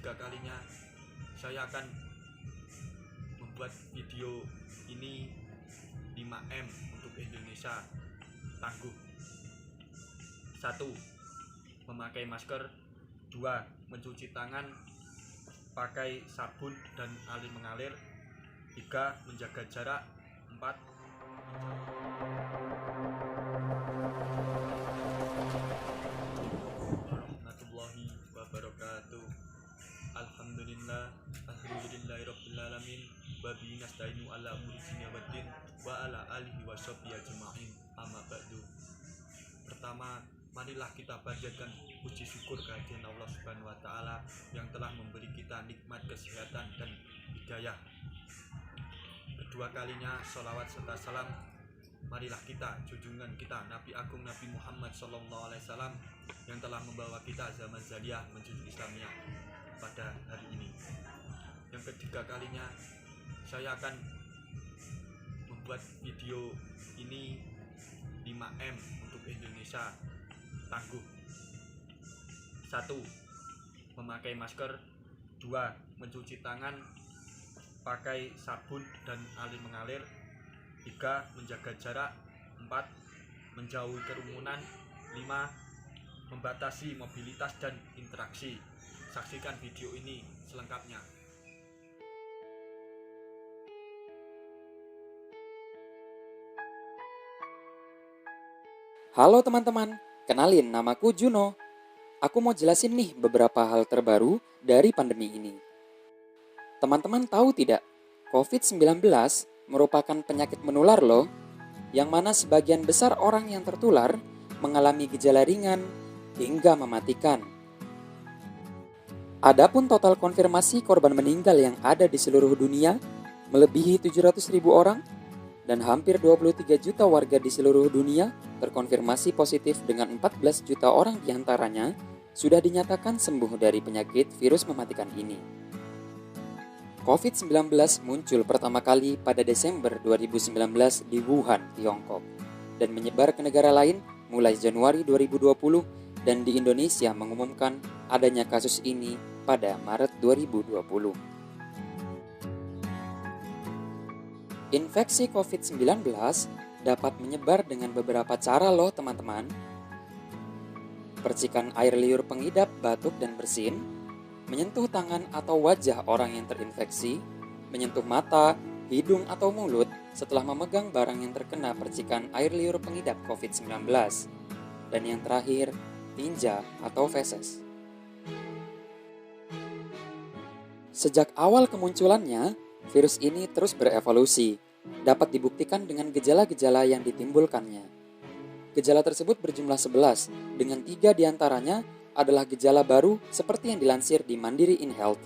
ketiga kalinya saya akan membuat video ini 5M untuk Indonesia. Tangguh. 1. Memakai masker. 2. Mencuci tangan pakai sabun dan air mengalir. 3. Menjaga jarak. 4. Warahmatullahi wabarakatuh. Alhamdulillahirrabbilalamin. Wabihi nasta'inu ala umuri dunya waddin wa ala alihi wa sahbihi ajma'in. Amma ba'du. Pertama, marilah kita panjatkan puji syukur kehadiran Allah Subhanahu wa taala yang telah memberi kita nikmat kesehatan dan hidayah. Kedua kalinya sholawat serta salam marilah kita junjungan kita Nabi Agung Nabi Muhammad SAW yang telah membawa kita zaman jahiliyah menuju Islamiyah pada hari ini. Yang ketiga kalinya saya akan membuat video ini 5M untuk Indonesia. Tangguh. 1. Memakai masker. 2. Mencuci tangan pakai sabun dan air mengalir. 3. Menjaga jarak. 4. Menjauhi kerumunan. 5. Membatasi mobilitas dan interaksi. Saksikan video ini selengkapnya. Halo teman-teman, kenalin namaku Juno. Aku mau jelasin nih beberapa hal terbaru dari pandemi ini. Teman-teman tahu tidak, COVID-19 merupakan penyakit menular loh, yang mana sebagian besar orang yang tertular mengalami gejala ringan hingga mematikan. Adapun total konfirmasi korban meninggal yang ada di seluruh dunia melebihi 700.000 orang dan hampir 23 juta warga di seluruh dunia terkonfirmasi positif dengan 14 juta orang diantaranya sudah dinyatakan sembuh dari penyakit virus mematikan ini. COVID-19 muncul pertama kali pada Desember 2019 di Wuhan, Tiongkok, dan menyebar ke negara lain mulai Januari 2020 dan di Indonesia mengumumkan adanya kasus ini pada Maret 2020. Infeksi COVID-19 dapat menyebar dengan beberapa cara loh teman-teman. Percikan air liur pengidap batuk dan bersin, menyentuh tangan atau wajah orang yang terinfeksi, menyentuh mata, hidung atau mulut setelah memegang barang yang terkena percikan air liur pengidap COVID-19. Dan yang terakhir, tinja atau feses. Sejak awal kemunculannya, virus ini terus berevolusi, dapat dibuktikan dengan gejala-gejala yang ditimbulkannya. Gejala tersebut berjumlah 11, dengan 3 diantaranya adalah gejala baru seperti yang dilansir di Mandiri InHealth,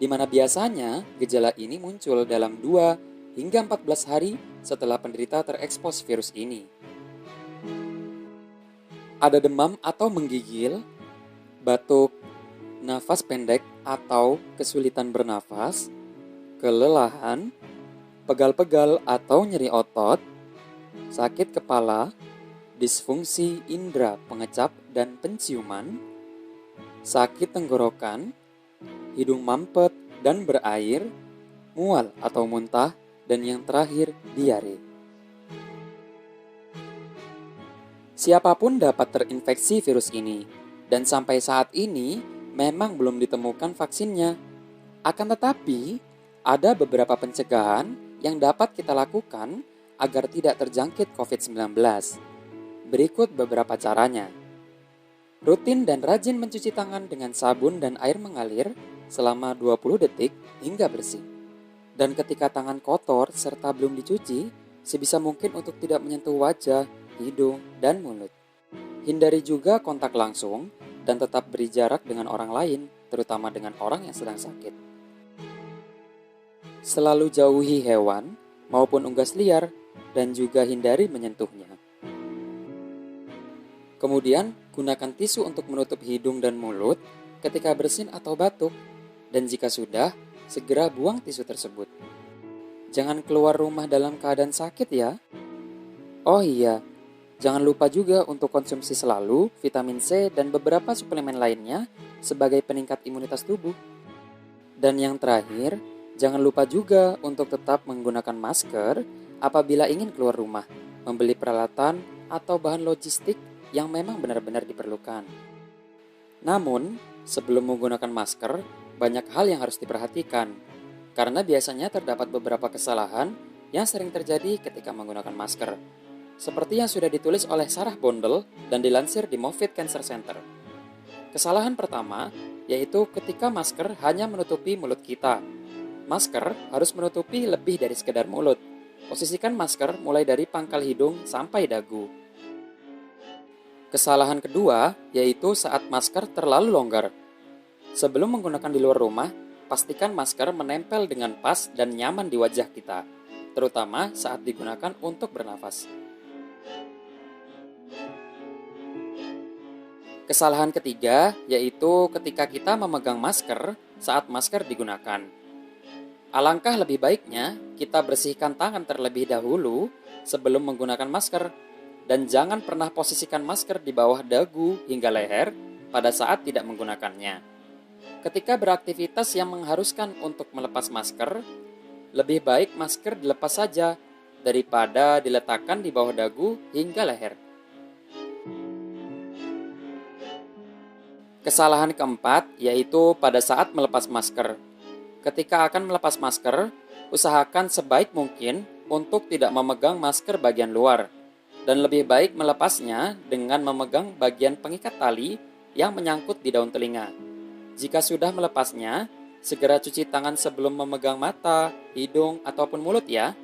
di mana biasanya gejala ini muncul dalam 2 hingga 14 hari setelah penderita terekspos virus ini. Ada demam atau menggigil, batuk, nafas pendek atau kesulitan bernafas, kelelahan, pegal-pegal atau nyeri otot, sakit kepala, disfungsi indera pengecap dan penciuman, sakit tenggorokan, hidung mampet dan berair, mual atau muntah, dan yang terakhir diare. Siapapun dapat terinfeksi virus ini, dan sampai saat ini memang belum ditemukan vaksinnya. Akan tetapi, ada beberapa pencegahan yang dapat kita lakukan agar tidak terjangkit COVID-19. Berikut beberapa caranya. Rutin dan rajin mencuci tangan dengan sabun dan air mengalir selama 20 detik hingga bersih. Dan ketika tangan kotor serta belum dicuci, sebisa mungkin untuk tidak menyentuh wajah, hidung, dan mulut. Hindari juga kontak langsung dan tetap beri jarak dengan orang lain, terutama dengan orang yang sedang sakit. Selalu jauhi hewan maupun unggas liar dan juga hindari menyentuhnya. Kemudian, gunakan tisu untuk menutup hidung dan mulut ketika bersin atau batuk. Dan jika sudah, segera buang tisu tersebut. Jangan keluar rumah dalam keadaan sakit ya. Oh iya, jangan lupa juga untuk konsumsi selalu vitamin C dan beberapa suplemen lainnya sebagai peningkat imunitas tubuh. Dan yang terakhir, jangan lupa juga untuk tetap menggunakan masker apabila ingin keluar rumah, membeli peralatan atau bahan logistik yang memang benar-benar diperlukan. Namun, sebelum menggunakan masker, banyak hal yang harus diperhatikan, karena biasanya terdapat beberapa kesalahan yang sering terjadi ketika menggunakan masker. Seperti yang sudah ditulis oleh Sarah Bondel dan dilansir di Moffitt Cancer Center. Kesalahan pertama, yaitu ketika masker hanya menutupi mulut kita. Masker harus menutupi lebih dari sekedar mulut. Posisikan masker mulai dari pangkal hidung sampai dagu. Kesalahan kedua, yaitu saat masker terlalu longgar. Sebelum menggunakan di luar rumah, pastikan masker menempel dengan pas dan nyaman di wajah kita, terutama saat digunakan untuk bernafas. Kesalahan ketiga, yaitu ketika kita memegang masker saat masker digunakan. Alangkah lebih baiknya kita bersihkan tangan terlebih dahulu sebelum menggunakan masker, dan jangan pernah posisikan masker di bawah dagu hingga leher pada saat tidak menggunakannya. Ketika beraktivitas yang mengharuskan untuk melepas masker, lebih baik masker dilepas saja daripada diletakkan di bawah dagu hingga leher. Kesalahan keempat yaitu pada saat melepas masker. Ketika akan melepas masker, usahakan sebaik mungkin untuk tidak memegang masker bagian luar, dan lebih baik melepasnya dengan memegang bagian pengikat tali yang menyangkut di daun telinga. Jika sudah melepasnya, segera cuci tangan sebelum memegang mata, hidung, ataupun mulut ya.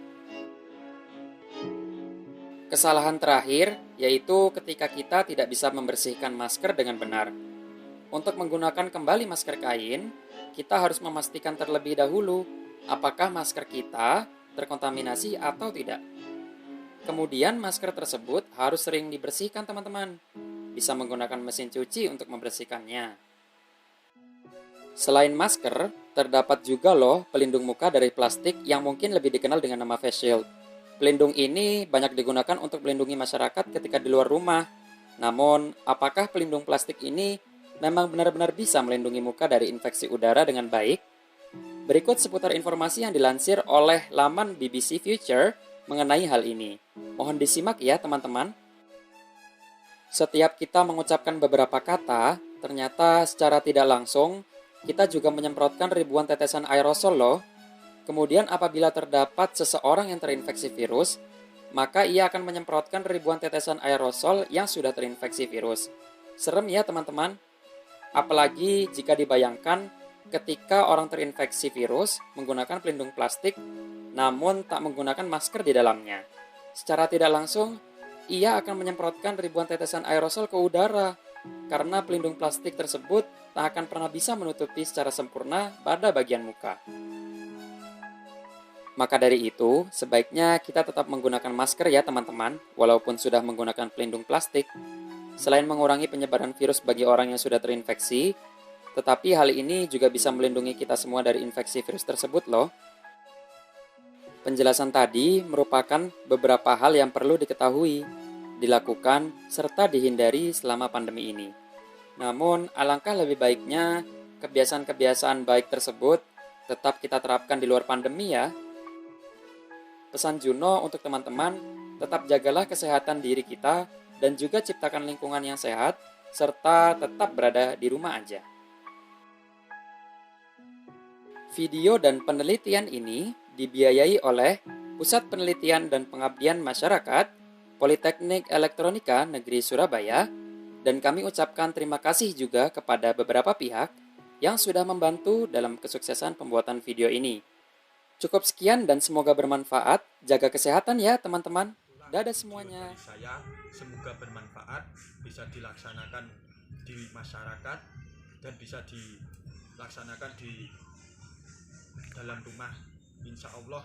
Kesalahan terakhir yaitu ketika kita tidak bisa membersihkan masker dengan benar. Untuk menggunakan kembali masker kain, kita harus memastikan terlebih dahulu apakah masker kita terkontaminasi atau tidak. Kemudian masker tersebut harus sering dibersihkan teman-teman. Bisa menggunakan mesin cuci untuk membersihkannya. Selain masker, terdapat juga loh pelindung muka dari plastik yang mungkin lebih dikenal dengan nama face shield. Pelindung ini banyak digunakan untuk melindungi masyarakat ketika di luar rumah. Namun, apakah pelindung plastik ini memang benar-benar bisa melindungi muka dari infeksi udara dengan baik? Berikut seputar informasi yang dilansir oleh laman BBC Future mengenai hal ini. Mohon disimak ya teman-teman. Setiap kita mengucapkan beberapa kata, ternyata secara tidak langsung kita juga menyemprotkan ribuan tetesan aerosol loh. Kemudian apabila terdapat seseorang yang terinfeksi virus, maka ia akan menyemprotkan ribuan tetesan aerosol yang sudah terinfeksi virus. Serem ya teman-teman. Apalagi jika dibayangkan ketika orang terinfeksi virus menggunakan pelindung plastik namun tak menggunakan masker di dalamnya. Secara tidak langsung, ia akan menyemprotkan ribuan tetesan aerosol ke udara, karena pelindung plastik tersebut tak akan pernah bisa menutupi secara sempurna pada bagian muka. Maka dari itu, sebaiknya kita tetap menggunakan masker ya teman-teman, walaupun sudah menggunakan pelindung plastik. Selain mengurangi penyebaran virus bagi orang yang sudah terinfeksi, tetapi hal ini juga bisa melindungi kita semua dari infeksi virus tersebut loh. Penjelasan tadi merupakan beberapa hal yang perlu diketahui, dilakukan, serta dihindari selama pandemi ini. Namun, alangkah lebih baiknya kebiasaan-kebiasaan baik tersebut tetap kita terapkan di luar pandemi ya. Pesan Juno untuk teman-teman, tetap jagalah kesehatan diri kita dan juga ciptakan lingkungan yang sehat, serta tetap berada di rumah aja. Video dan penelitian ini dibiayai oleh Pusat Penelitian dan Pengabdian Masyarakat Politeknik Elektronika Negeri Surabaya, dan kami ucapkan terima kasih juga kepada beberapa pihak yang sudah membantu dalam kesuksesan pembuatan video ini. Cukup sekian dan semoga bermanfaat. Jaga kesehatan ya teman-teman. Dadah semuanya. Dari saya, semoga bermanfaat, bisa dilaksanakan di masyarakat dan bisa dilaksanakan di dalam rumah. Insya Allah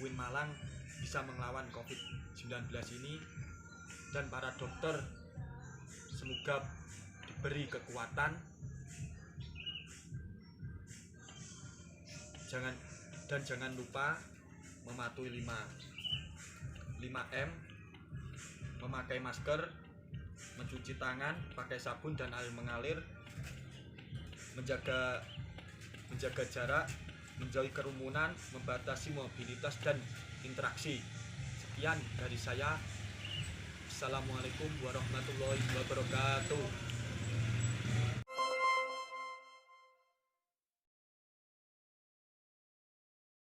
UIN Malang bisa melawan COVID-19 ini, dan para dokter semoga diberi kekuatan. Jangan lupa mematuhi 5M, memakai masker, mencuci tangan pakai sabun dan air mengalir, menjaga menjaga jarak, menjauhi kerumunan, membatasi mobilitas dan interaksi. Sekian dari saya. Assalamualaikum warahmatullahi wabarakatuh.